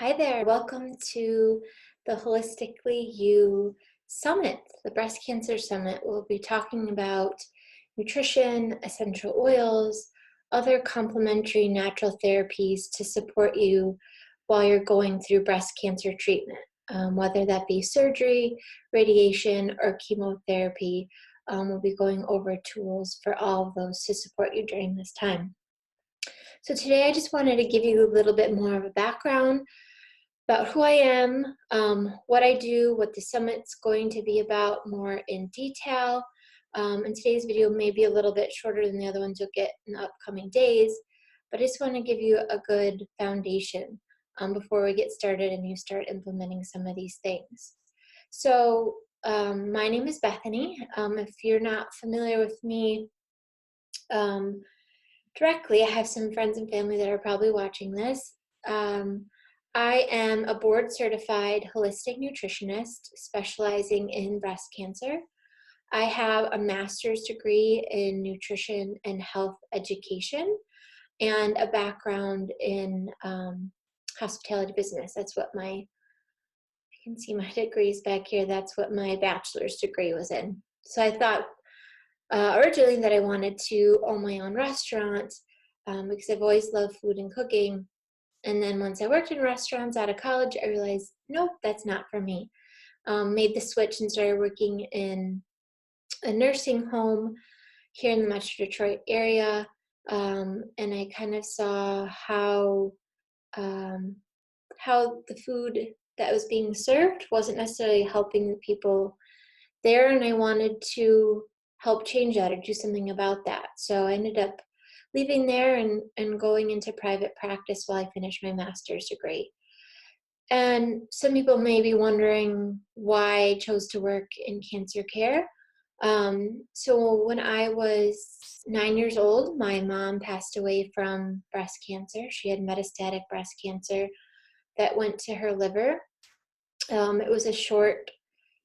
Hi there, welcome to the Holistically You Summit, the Breast Cancer Summit. We'll be talking about nutrition, essential oils, other complementary natural therapies to support you while you're going through breast cancer treatment, whether that be surgery, radiation, or chemotherapy. We'll be going over tools for all of those to support you during this time. So today I just wanted to give you a little bit more of a background about who I am, what I do, what the summit's going to be about more in detail. And today's video may be a little bit shorter than the other ones you'll get in the upcoming days, but I just want to give you a good foundation before we get started and you start implementing some of these things. So my name is Bethany. If you're not familiar with me directly, I have some friends and family that are probably watching this. I am a board-certified holistic nutritionist specializing in breast cancer. I have a master's degree in nutrition and health education and a background in hospitality business. That's what you can see my degrees back here, that's what my bachelor's degree was in. So I thought originally that I wanted to own my own restaurant because I've always loved food and cooking. And then once I worked in restaurants out of college, I realized, nope, that's not for me. Made the switch and started working in a nursing home here in the Metro Detroit area. And I kind of saw how the food that was being served wasn't necessarily helping the people there. And I wanted to help change that or do something about that. So I ended up leaving there and going into private practice while I finished my master's degree. And some people may be wondering why I chose to work in cancer care. So when I was 9 years old, my mom passed away from breast cancer. She had metastatic breast cancer that went to her liver. It was a short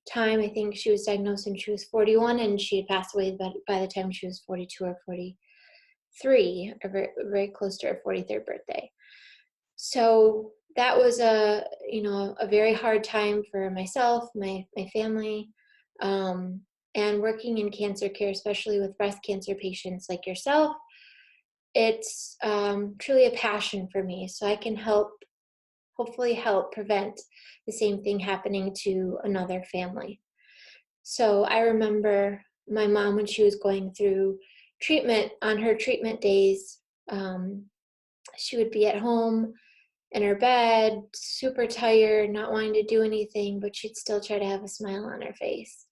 time. I think she was diagnosed when she was 41 and she had passed away by the time she was 42 or 43, or very close to her 43rd birthday. So that was a very hard time for myself, my family, and working in cancer care, especially with breast cancer patients like yourself. It's truly a passion for me, so I can hopefully help prevent the same thing happening to another family. So I remember my mom when she was going through treatment, on her treatment days, she would be at home in her bed, super tired, not wanting to do anything, but she'd still try to have a smile on her face.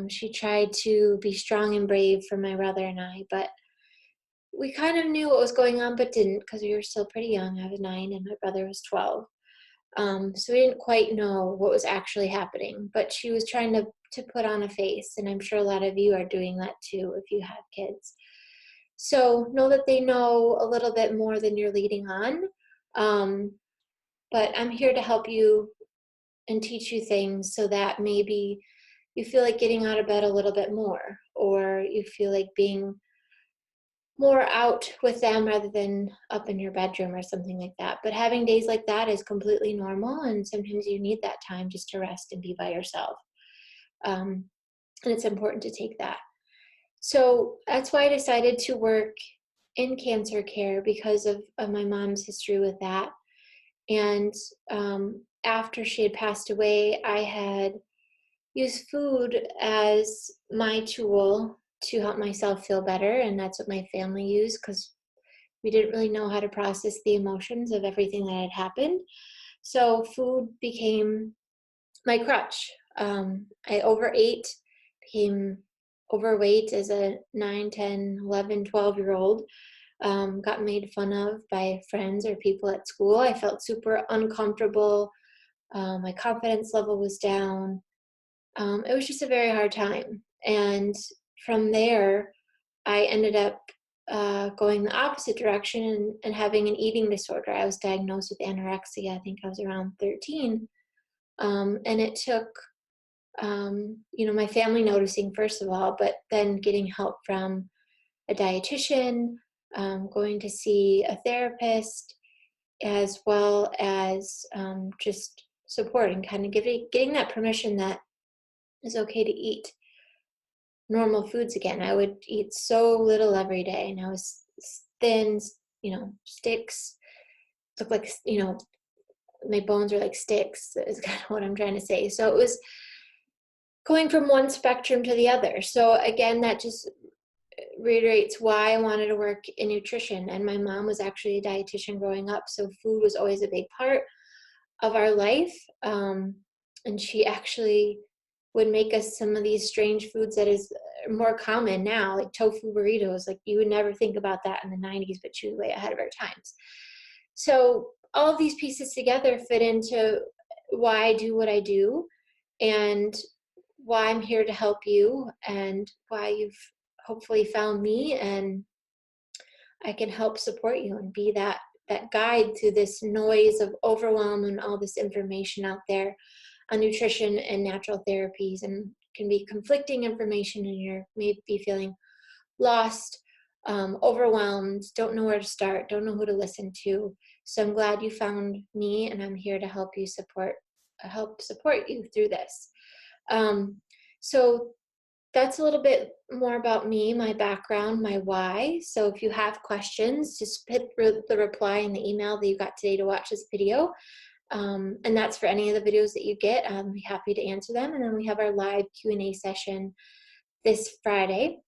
She tried to be strong and brave for my brother and I, but we kind of knew what was going on, but didn't, because we were still pretty young. I was 9 and my brother was 12. So we didn't quite know what was actually happening, but she was trying to put on a face, and I'm sure a lot of you are doing that too if you have kids. So know that they know a little bit more than you're leading on, but I'm here to help you and teach you things so that maybe you feel like getting out of bed a little bit more, or you feel like being more out with them rather than up in your bedroom or something like that. But having days like that is completely normal, and sometimes you need that time just to rest and be by yourself. And it's important to take that. So that's why I decided to work in cancer care, because of my mom's history with that. And after she had passed away, I had used food as my tool to help myself feel better, and that's what my family used because we didn't really know how to process the emotions of everything that had happened. So food became my crutch. I overate, became overweight as a 9, 10, 11, 12-year-old, got made fun of by friends or people at school. I felt super uncomfortable. My confidence level was down. It was just a very hard time. And from there, I ended up going the opposite direction and having an eating disorder. I was diagnosed with anorexia. I think I was around 13. And it took, my family noticing, first of all, but then getting help from a dietitian, going to see a therapist, as well as just supporting, kind of getting that permission that it's okay to eat normal foods again. I would eat so little every day, and I was thin, sticks, look like, my bones are like sticks, is kind of what I'm trying to say. So it was going from one spectrum to the other. So again, that just reiterates why I wanted to work in nutrition. And my mom was actually a dietitian growing up, so food was always a big part of our life. And she actually would make us some of these strange foods that is more common now, like tofu burritos. Like, you would never think about that in the 90s, but she was way ahead of her times. So all of these pieces together fit into why I do what I do, and why I'm here to help you, and why you've hopefully found me, and I can help support you and be that guide through this noise of overwhelm and all this information out there on nutrition and natural therapies, and can be conflicting information, and you're maybe feeling lost, overwhelmed, don't know where to start, don't know who to listen to. So I'm glad you found me, and I'm here to help you support you through this. So that's a little bit more about me, my background, my why. So if you have questions, just hit the reply in the email that you got today to watch this video. And that's for any of the videos that you get. I'll be happy to answer them. And then we have our live Q&A session this Friday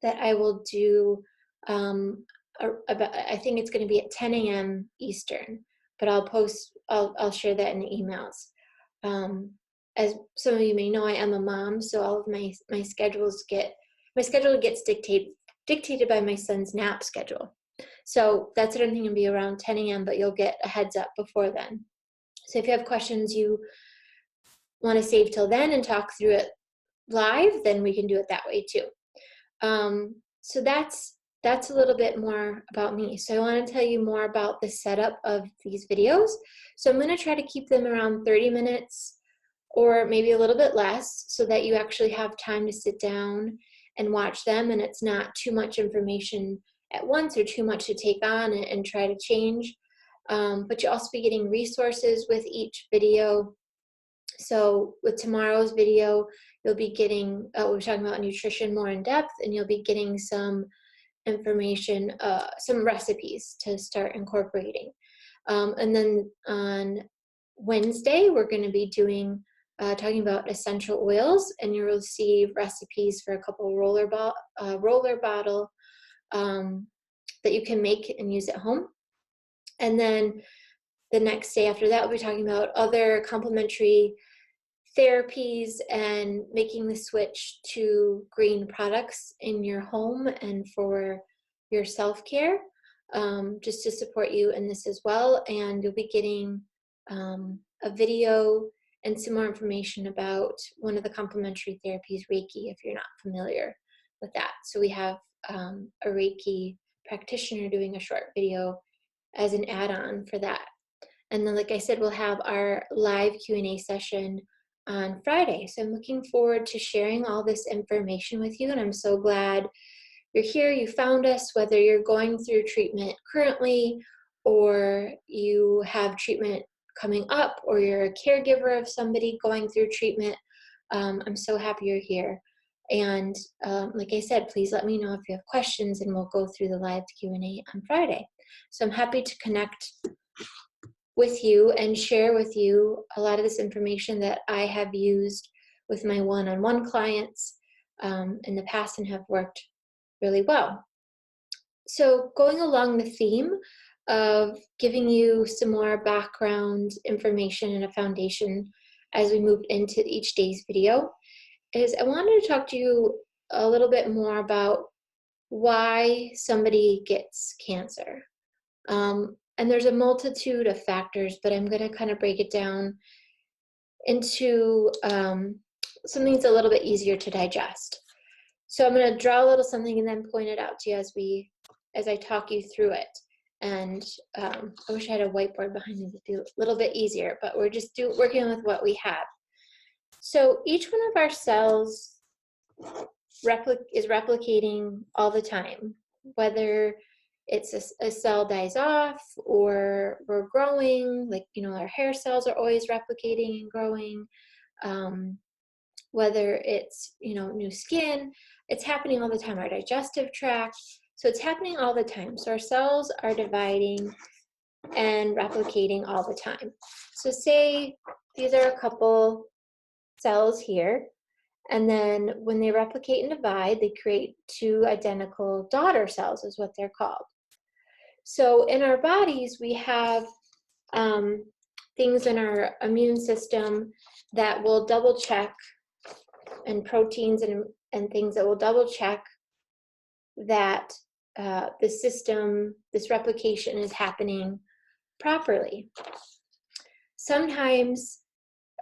that I will do I think it's going to be at 10 a.m. Eastern, but I'll share that in the emails. As some of you may know, I am a mom, so all of my schedule gets dictated by my son's nap schedule. So that's what I'm thinking, be around 10 a.m., but you'll get a heads up before then. So if you have questions you want to save till then and talk through it live, then we can do it that way too. So that's a little bit more about me. So I want to tell you more about the setup of these videos. So I'm going to try to keep them around 30 minutes or maybe a little bit less, so that you actually have time to sit down and watch them, and it's not too much information at once or too much to take on and try to change. But you'll also be getting resources with each video. So with tomorrow's video, you'll be getting, we're talking about nutrition more in depth, and you'll be getting some information, some recipes to start incorporating. And then on Wednesday, we're going to be doing, talking about essential oils, and you'll receive recipes for a couple roller bottle that you can make and use at home. And then the next day after that, we'll be talking about other complementary therapies and making the switch to green products in your home and for your self-care, just to support you in this as well. And you'll be getting a video and some more information about one of the complementary therapies, Reiki, if you're not familiar with that. So we have a Reiki practitioner doing a short video as an add-on for that. And then, like I said, we'll have our live Q&A session on Friday. So I'm looking forward to sharing all this information with you, and I'm so glad you're here, you found us, whether you're going through treatment currently or you have treatment coming up, or you're a caregiver of somebody going through treatment. I'm so happy you're here. And like I said, please let me know if you have questions, and we'll go through the live Q&A on Friday. So I'm happy to connect with you and share with you a lot of this information that I have used with my one-on-one clients in the past and have worked really well. So going along the theme of giving you some more background information and a foundation as we move into each day's video, is I wanted to talk to you a little bit more about why somebody gets cancer. And there's a multitude of factors, but I'm going to kind of break it down into something that's a little bit easier to digest. So I'm going to draw a little something and then point it out to you as I talk you through it. And I wish I had a whiteboard behind me to be a little bit easier, but we're just working with what we have. So each one of our cells is replicating all the time, whether it's a cell dies off, or we're growing, like, our hair cells are always replicating and growing. Whether it's, new skin, it's happening all the time, our digestive tract. So it's happening all the time. So our cells are dividing and replicating all the time. So say these are a couple cells here, and then when they replicate and divide, they create two identical daughter cells, is what they're called. So in our bodies, we have things in our immune system that will double check, and proteins and things that will double check that the system, this replication is happening properly. Sometimes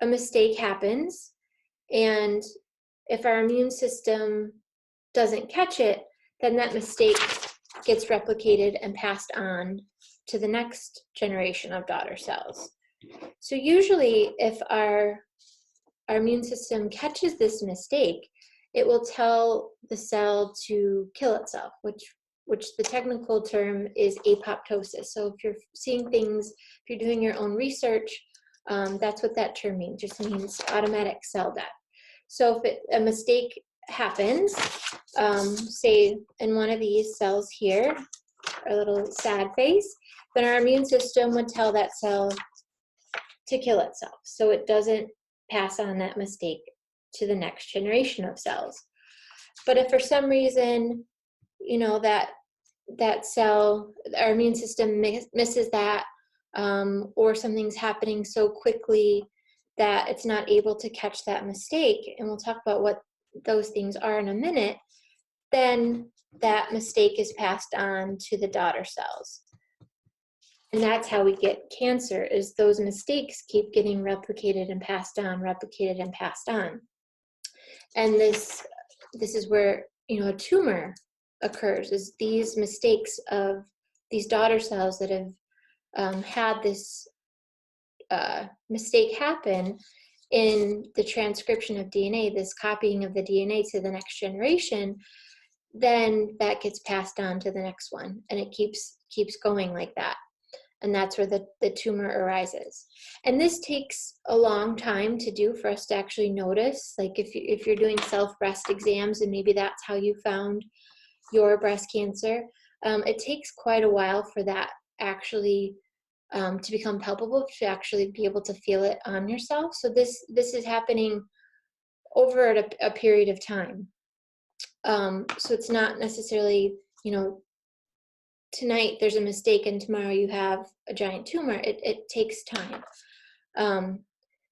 a mistake happens, and if our immune system doesn't catch it, then that mistake gets replicated and passed on to the next generation of daughter cells. So usually if our immune system catches this mistake, it will tell the cell to kill itself, which the technical term is apoptosis. So if you're seeing things, if you're doing your own research, that's what that term means. It just means automatic cell death. So if a mistake happens, say in one of these cells here, our little sad face, then our immune system would tell that cell to kill itself, so it doesn't pass on that mistake to the next generation of cells. But if for some reason, that cell, our immune system misses that, or something's happening so quickly that it's not able to catch that mistake, and we'll talk about what those things are in a minute, then that mistake is passed on to the daughter cells. And that's how we get cancer, is those mistakes keep getting replicated and passed on, replicated and passed on. And this is where, a tumor occurs, is these mistakes of these daughter cells that have had this mistake happen in the transcription of DNA, this copying of the DNA to the next generation, then that gets passed on to the next one, and it keeps going like that. And that's where the tumor arises. And this takes a long time to do, for us to actually notice. Like if you're doing self-breast exams, and maybe that's how you found your breast cancer, it takes quite a while for that actually to become palpable, to actually be able to feel it on yourself. So this is happening over a period of time. So it's not necessarily, tonight there's a mistake and tomorrow you have a giant tumor. It takes time.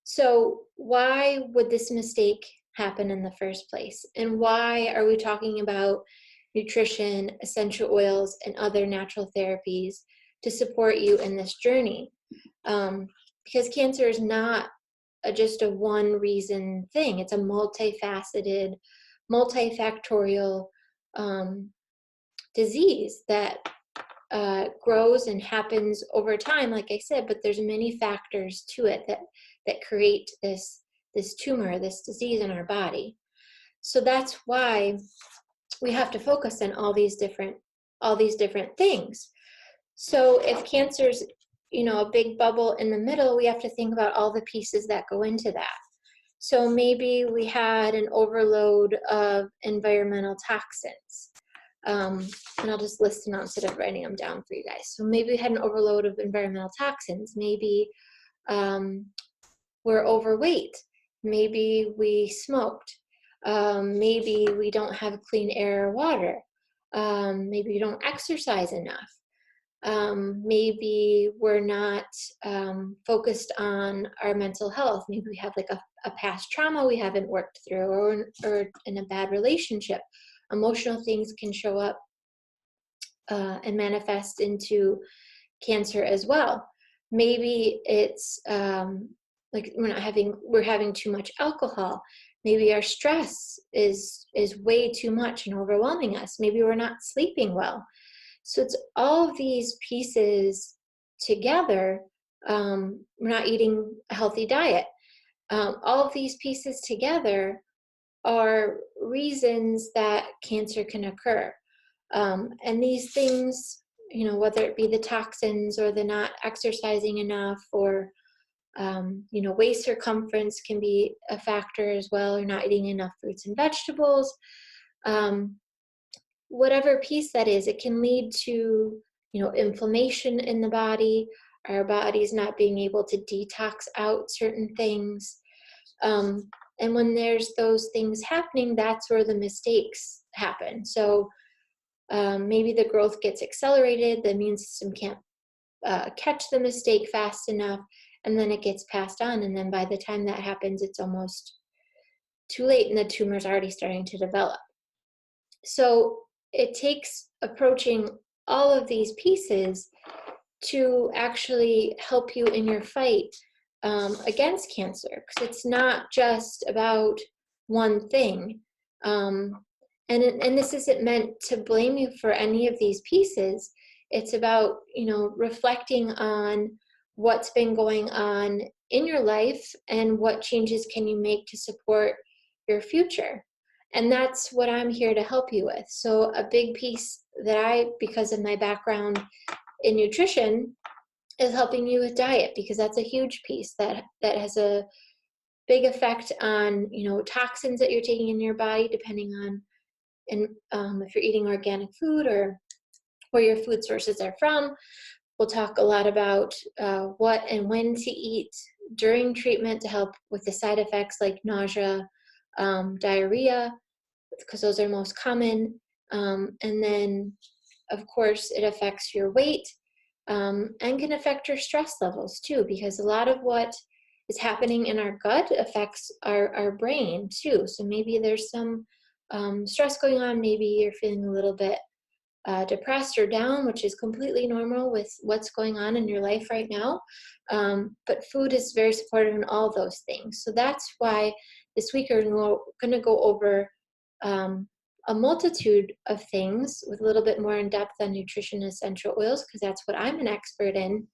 So why would this mistake happen in the first place? And why are we talking about nutrition, essential oils, and other natural therapies to support you in this journey? Because cancer is not just a one reason thing. It's a multifaceted, multifactorial disease that grows and happens over time, like I said, but there's many factors to it that create this tumor, this disease in our body. So that's why we have to focus on all these different things. So if cancer's, a big bubble in the middle, we have to think about all the pieces that go into that. So maybe we had an overload of environmental toxins. And I'll just list them out instead of writing them down for you guys. So maybe we had an overload of environmental toxins. Maybe we're overweight. Maybe we smoked. Maybe we don't have clean air or water. Maybe we don't exercise enough. Maybe we're not focused on our mental health. Maybe we have like a past trauma we haven't worked through, or in a bad relationship. Emotional things can show up and manifest into cancer as well. Maybe it's like we're having too much alcohol. Maybe our stress is way too much and overwhelming us. Maybe we're not sleeping well. So it's all of these pieces together. We're not eating a healthy diet. All of these pieces together are reasons that cancer can occur. And these things, whether it be the toxins or the not exercising enough, or waist circumference can be a factor as well, or not eating enough fruits and vegetables. Whatever piece that is, it can lead to, inflammation in the body, our bodies not being able to detox out certain things. And when there's those things happening, that's where the mistakes happen. So maybe the growth gets accelerated, the immune system can't catch the mistake fast enough, and then it gets passed on. And then by the time that happens, it's almost too late and the tumor's already starting to develop. So it takes approaching all of these pieces to actually help you in your fight against cancer, because it's not just about one thing. And this isn't meant to blame you for any of these pieces. It's about, reflecting on what's been going on in your life and what changes can you make to support your future. And that's what I'm here to help you with. So a big piece that because of my background in nutrition, is helping you with diet, because that's a huge piece that has a big effect on, toxins that you're taking in your body, depending on if you're eating organic food or where your food sources are from. We'll talk a lot about what and when to eat during treatment to help with the side effects like nausea, diarrhea, because those are most common. And then, of course, it affects your weight and can affect your stress levels too, because a lot of what is happening in our gut affects our brain too. So maybe there's some stress going on. Maybe you're feeling a little bit depressed or down, which is completely normal with what's going on in your life right now. But food is very supportive in all those things. So that's why this week we're going to go over a multitude of things with a little bit more in depth on nutrition and essential oils, because that's what I'm an expert in,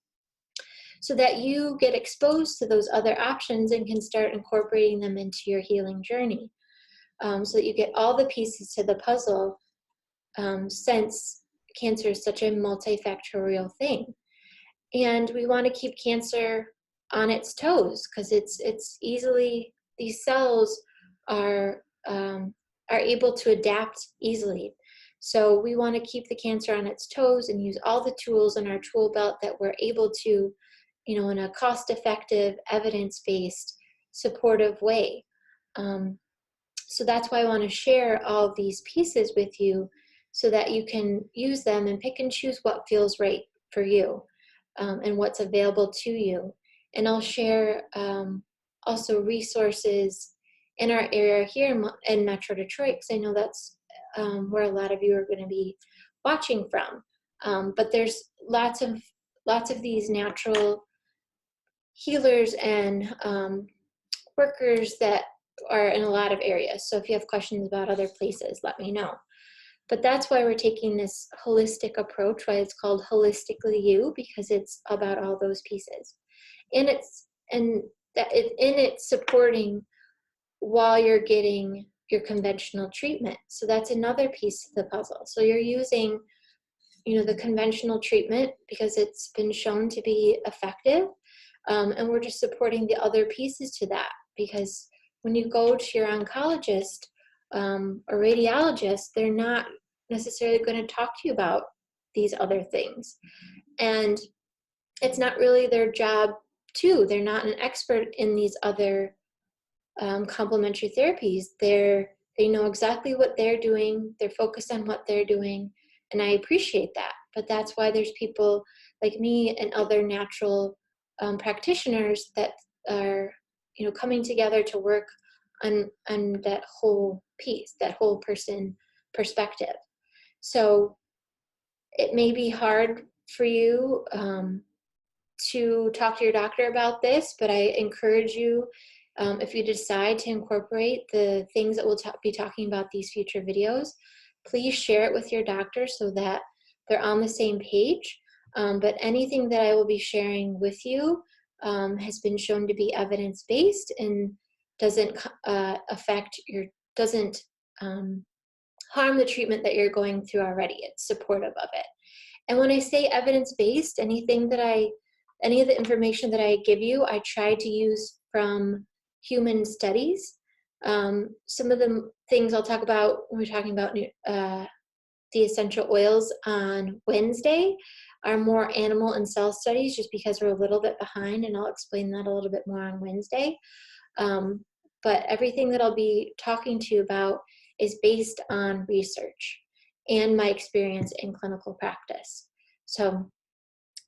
so that you get exposed to those other options and can start incorporating them into your healing journey, so that you get all the pieces to the puzzle, since cancer is such a multifactorial thing. And we want to keep cancer on its toes, because it's easily, these cells are able to adapt easily. So we want to keep the cancer on its toes and use all the tools in our tool belt that we're able to, in a cost-effective, evidence-based, supportive way. So that's why I want to share all these pieces with you, so that you can use them and pick and choose what feels right for you, and what's available to you. And I'll share also resources in our area here in Metro Detroit, because I know that's where a lot of you are going to be watching from. But there's lots of these natural healers and workers that are in a lot of areas. So if you have questions about other places, let me know. But that's why we're taking this holistic approach, why it's called Wholistically You, because it's about all those pieces. And it's supporting while you're getting your conventional treatment. So that's another piece of the puzzle. So you're using, the conventional treatment because it's been shown to be effective. And we're just supporting the other pieces to that, because when you go to your oncologist or radiologist, they're not necessarily going to talk to you about these other things. And it's not really their job too. They're not an expert in these other complementary therapies. They know exactly what they're doing. They're focused on what they're doing. And I appreciate that. But that's why there's people like me and other natural practitioners that are, coming together to work on that whole piece, that whole person perspective. So it may be hard for you to talk to your doctor about this, but I encourage you, if you decide to incorporate the things that we'll be talking about these future videos, please share it with your doctor so that they're on the same page. But anything that I will be sharing with you has been shown to be evidence-based and doesn't doesn't harm the treatment that you're going through already. It's supportive of it. And when I say evidence-based, any of the information that I give you, I try to use from human studies. Some of the things I'll talk about when we're talking about the essential oils on Wednesday are more animal and cell studies, just because we're a little bit behind, and I'll explain that a little bit more on Wednesday. But everything that I'll be talking to you about is based on research and my experience in clinical practice. So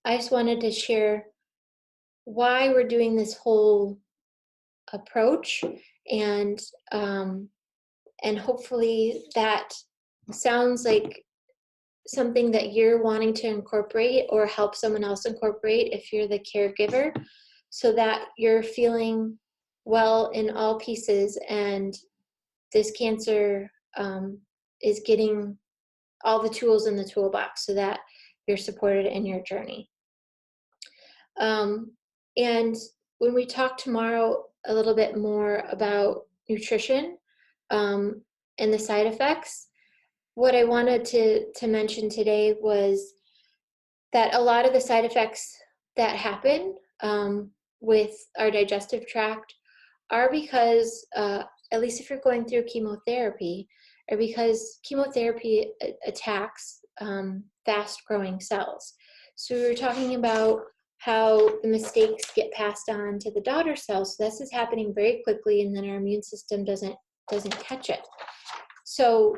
I just wanted to share why we're doing this whole approach, and hopefully that sounds like something that you're wanting to incorporate or help someone else incorporate if you're the caregiver, so that you're feeling well in all pieces, and this cancer is getting all the tools in the toolbox so that you're supported in your journey. And when we talk tomorrow a little bit more about nutrition and the side effects, what I wanted to mention today was that a lot of the side effects that happen with our digestive tract are because, at least if you're going through chemotherapy, are because chemotherapy attacks fast-growing cells. So we were talking about how the mistakes get passed on to the daughter cells. So this is happening very quickly, and then our immune system doesn't catch it. So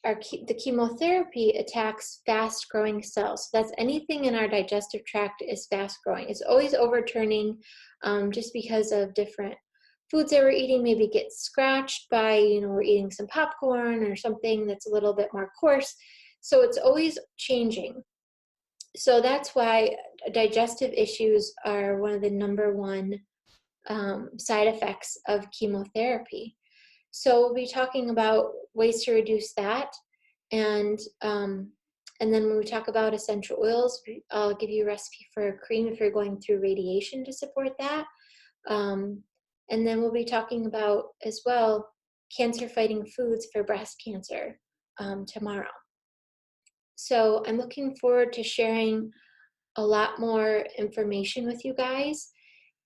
the chemotherapy attacks fast-growing cells. So that's anything in our digestive tract is fast-growing. It's always overturning, just because of different foods that we're eating. Maybe get scratched by, we're eating some popcorn or something that's a little bit more coarse. So it's always changing. So that's why digestive issues are one of the number one side effects of chemotherapy. So we'll be talking about ways to reduce that, and then when we talk about essential oils, I'll give you a recipe for a cream if you're going through radiation to support that. And then we'll be talking about as well cancer-fighting foods for breast cancer tomorrow. So I'm looking forward to sharing a lot more information with you guys.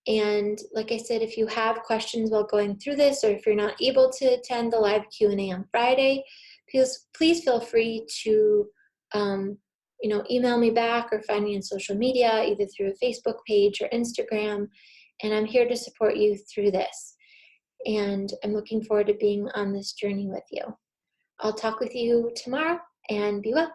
And like I said, if you have questions while going through this, or if you're not able to attend the live Q&A on Friday, please feel free to email me back or find me on social media, either through a Facebook page or Instagram. And I'm here to support you through this. And I'm looking forward to being on this journey with you. I'll talk with you tomorrow, and be well.